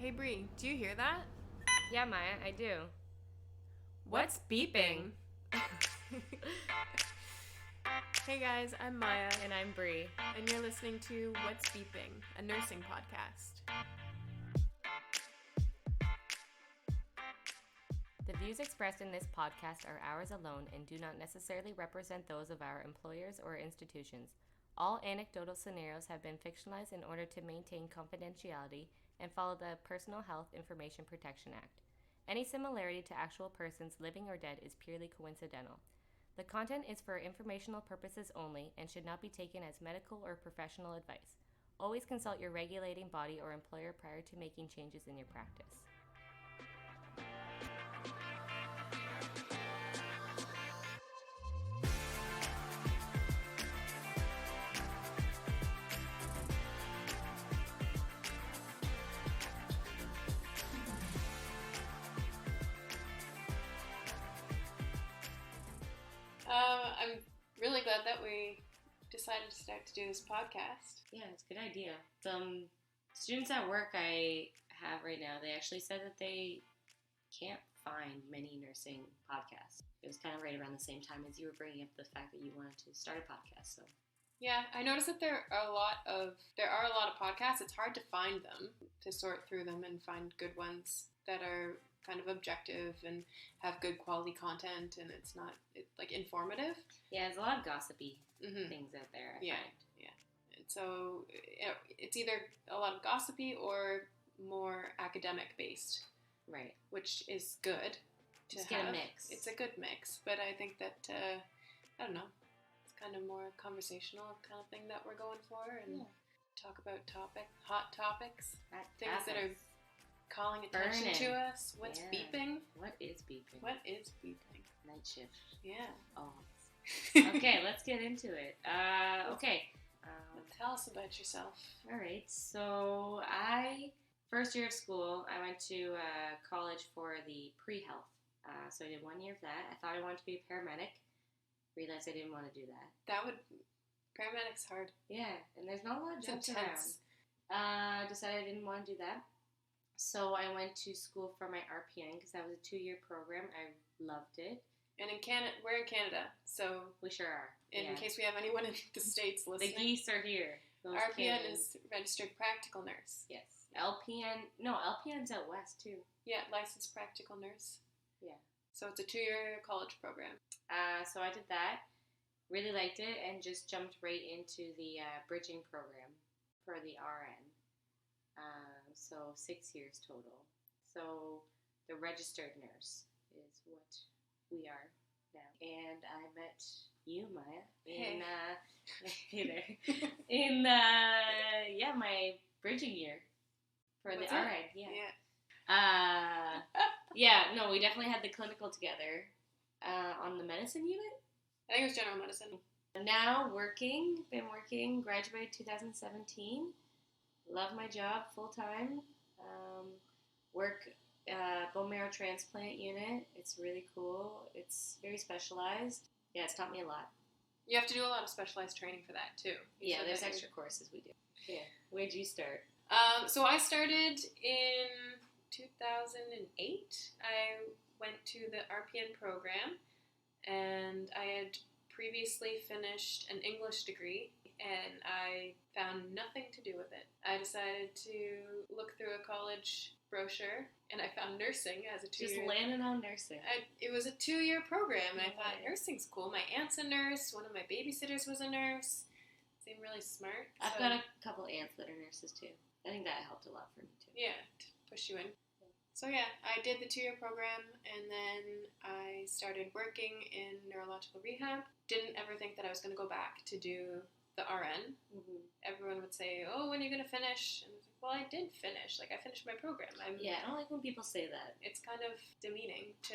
Hey Bre, do you hear that? Yeah, Maya, I do. What's beeping? Hey guys, I'm Maya. And I'm Bre. And you're listening to What's Beeping, a nursing podcast. The views expressed in this podcast are ours alone and do not necessarily represent those of our employers or institutions. All anecdotal scenarios have been fictionalized in order to maintain confidentiality and follow the Personal Health Information Protection Act. Any similarity to actual persons living or dead is purely coincidental. The content is for informational purposes only and should not be taken as medical or professional advice. Always consult your regulating body or employer prior to making changes in your practice. I'm really glad that we decided to start to do this podcast. Yeah, it's a good idea. Some students at work I have right now, they actually said that they can't find many nursing podcasts. It was kind of right around the same time as you were bringing up the fact that you wanted to start a podcast. So Yeah, I noticed that there are a lot of podcasts. It's hard to find them, to sort through them and find good ones that are kind of objective and have good quality content, and it's not like informative. Yeah, there's a lot of gossipy things out there. I find. And so it's either a lot of gossipy or more academic based, right? Which is good. Just get a mix. It's a good mix, but I think that I don't know. Kind of more conversational kind of thing that we're going for, and talk about hot topics, things that are calling attention to us. What's beeping? What is beeping? What is beeping? Night shift. Yeah. Oh. Okay, let's get into it. Okay. Tell us about yourself. All right. So first year of school, I went to college for the pre-health. So I did 1 year of that. I thought I wanted to be a paramedic. Realized I didn't want to do that. Paramedic's hard. Yeah, and there's not a lot of jobs around. Decided I didn't want to do that. So I went to school for my RPN because that was a 2-year program. I loved it. And in Canada, we're in Canada, so we sure are. In case we have anyone in the States listening, the geese are here. RPN is registered practical nurse. Yes. LPN's out west too. Yeah, licensed practical nurse. Yeah. So it's a 2-year college program. So I did that, really liked it, and just jumped right into the bridging program for the RN. So 6 years total. So the registered nurse is what we are now. And I met you, Maya, in my bridging year for the RN. Yeah. We definitely had the clinical together on the medicine unit. I think it was general medicine. Now been working, graduated 2017. Love my job full time. Work bone marrow transplant unit. It's really cool. It's very specialized. Yeah, it's taught me a lot. You have to do a lot of specialized training for that too. Yeah, there's extra courses we do. Yeah. Where'd you start? So I started in 2008. I went to the RPN program, and I had previously finished an English degree, and I found nothing to do with it. I decided to look through a college brochure, and I found nursing as a 2-year... Just landed on nursing. It was a 2-year program, and I thought, nursing's cool. My aunt's a nurse. One of my babysitters was a nurse. Seemed really smart. I've got a couple aunts that are nurses, too. I think that helped a lot for me, too. Yeah, to push you in. So yeah, I did the 2-year program, and then I started working in neurological rehab. Didn't ever think that I was going to go back to do the RN. Mm-hmm. Everyone would say, oh, when are you going to finish? And I was like, well, I did finish. I finished my program. I don't like when people say that. It's kind of demeaning to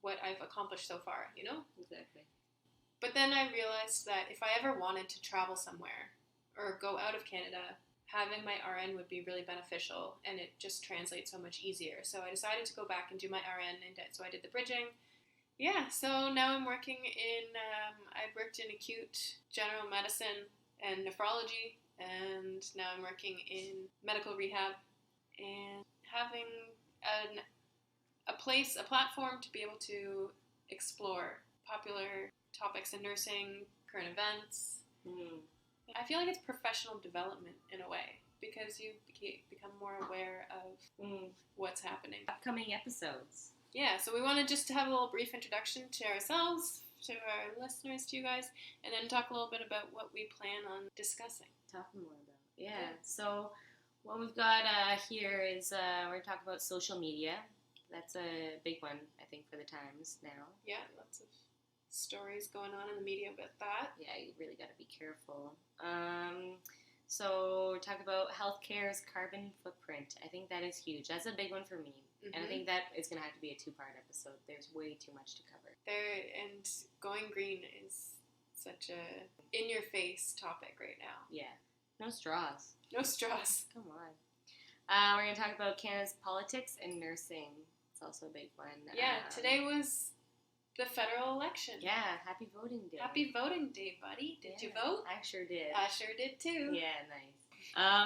what I've accomplished so far, you know? Exactly. But then I realized that if I ever wanted to travel somewhere or go out of Canada, having my RN would be really beneficial, and it just translates so much easier. So I decided to go back and do my RN, and so I did the bridging. Yeah, so now I'm working I've worked in acute general medicine and nephrology, and now I'm working in medical rehab. And having a platform to be able to explore popular topics in nursing, current events. I feel like it's professional development in a way, because you become more aware of what's happening. Upcoming episodes. Yeah, so we wanted just to have a little brief introduction to ourselves, to our listeners, to you guys, and then talk a little bit about what we plan on discussing. Talking more about. Yeah. So what we've got here is we're talking about social media. That's a big one, I think, for the times now. Yeah, lots of stories going on in the media about that. Yeah, you really got to be careful. So we're talking about healthcare's carbon footprint. I think that is huge. That's a big one for me. Mm-hmm. And I think that is going to have to be a 2-part episode. There's way too much to cover. And going green is such a in-your-face topic right now. Yeah. No straws. No straws. Come on. We're going to talk about Canada's politics and nursing. It's also a big one. Yeah, today was the federal election. Yeah, happy voting day. Happy voting day, buddy. Did you vote? I sure did. I sure did, too. Yeah, nice.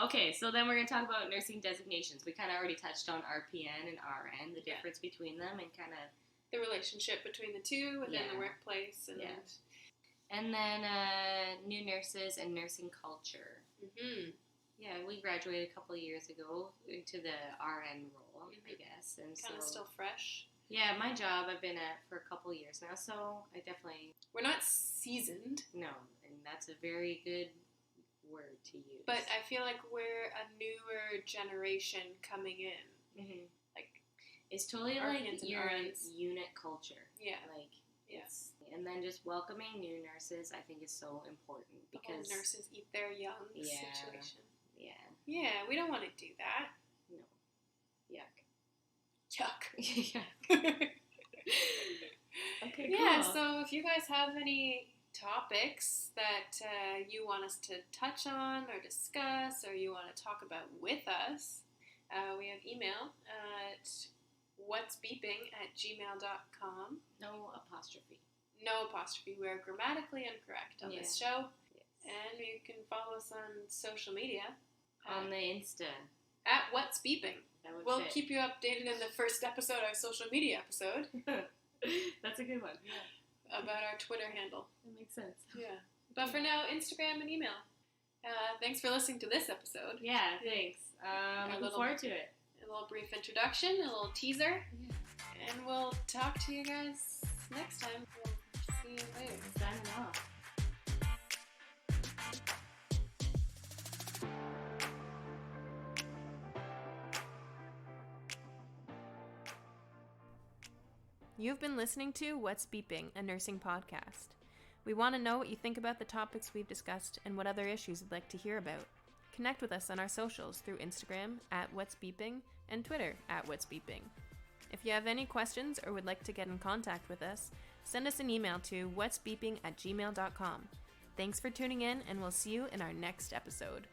Okay, so then we're going to talk about nursing designations. We kind of already touched on RPN and RN, the difference between them, and kind of... the relationship between the two within the workplace. And then new nurses and nursing culture. Mm-hmm. Yeah, we graduated a couple of years ago into the RN role, I guess. And kind of still fresh. Yeah, my job I've been at for a couple of years now, so I definitely... We're not seasoned. No, and that's a very good word to use. But I feel like we're a newer generation coming in. Mm-hmm. Like, it's totally like your unit culture. Yeah. Like, yes. And then just welcoming new nurses, I think, is so important. Because the whole nurses eat their young situation. Yeah. Yeah, we don't want to do that. No. Yuck. Yeah. Okay, yeah, cool. so if you guys have any topics that you want us to touch on or discuss, or you want to talk about with us, we have email at whatsbeeping@gmail.com. No apostrophe. No apostrophe. We're grammatically incorrect on this show. Yes. And you can follow us on social media. On the Insta. At What's Beeping. We'll keep you updated in the first episode, our social media episode. That's a good one. Yeah. About our Twitter handle. That makes sense. Yeah. But for now, Instagram and email. Thanks for listening to this episode. Yeah, thanks. Looking forward to it. A little brief introduction, a little teaser. Yeah. And we'll talk to you guys next time. We'll see you later. Signing off. You've been listening to What's Beeping, a nursing podcast. We want to know what you think about the topics we've discussed and what other issues you'd like to hear about. Connect with us on our socials through Instagram at What's Beeping and Twitter at What's Beeping. If you have any questions or would like to get in contact with us, send us an email to whatsbeeping@gmail.com. Thanks for tuning in, and we'll see you in our next episode.